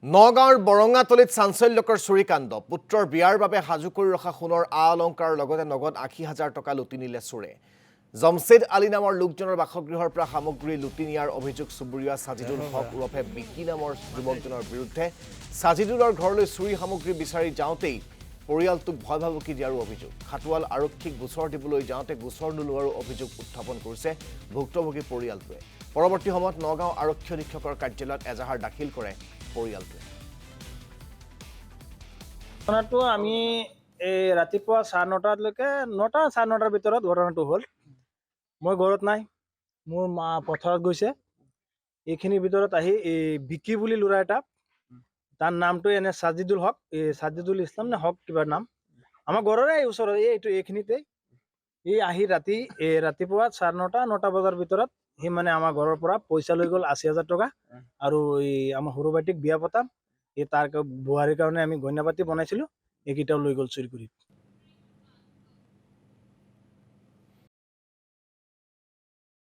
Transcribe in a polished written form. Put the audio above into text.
নগাঁৱৰ বৰঙাতলিত চাঞ্চল্যকৰ চুৰিকাণ্ড পুত্ৰৰ বিয়াৰ বাবে সাজু কৰি ৰখা সোণৰ অলংকাৰৰ লগতে নগদ ৮০,০০০ টকা লুটি নিলে চোৰে জমছেদ আলী নামৰ লোকজনৰ বাসগৃহৰ পৰা সামগ্ৰী লুটি নিয়াৰ অভিযোগ চুবুৰীয়া সাজিদুল হক ওৰফে বিকি নামৰ যুৱকজনৰ বিৰুদ্ধে সাজিদুলৰ ঘৰলৈ চুৰি সামগ্ৰী বিচাৰি যাওঁতেই পৰিয়ালটোক ভয় ভাবুকি দিয়াৰ অভিযোগ খাটুৱাল আৰক্ষীক গোচৰ দিবলৈ যাওঁতে গোচৰ নোলোৱাৰ অভিযোগ উত্থাপন কৰিছে ভুক্তভোগী পৰিয়ালটোৱে পৰৱৰ্তী সময়ত নগাঁও আৰক্ষী অধীক্ষকৰ কাৰ্যালয়ত এজাহাৰ দাখিল কৰে পৰিয়ালটোৱে ঘটনাটো আমি এই ৰাতিপুৱা 9:30লৈকে 9টা 9:30টাৰ ভিতৰত ঘটনাটো হ'ল মই ঘৰত নাই মোৰ মা পথাৰত গৈছে এইখিনিৰ ভিতৰত আহি এই বিকি বুলি ল'ৰা এটা তাৰ নামটো এনে সাজিদুল হক এই সাজিদুল ইছলাম নে হক কিবা নাম আমাৰ ঘৰৰে ওচৰত এইখিনিতে এই আহি ৰাতিপুৱা 9:30 9টা বজাৰ ভিতৰত সি মানে আমাৰ ঘৰৰ পৰা পইচা লৈ গ'ল ৮০,০০০ টকা আৰু এই আমাৰ সৰু ভাইটিক বিয়া পতাম এই তাৰ বোৱাৰীৰ কাৰণে আমি গইনা পাতি বনাইছিলোঁ এইকেইটাও লৈ গ'ল চুৰি কৰি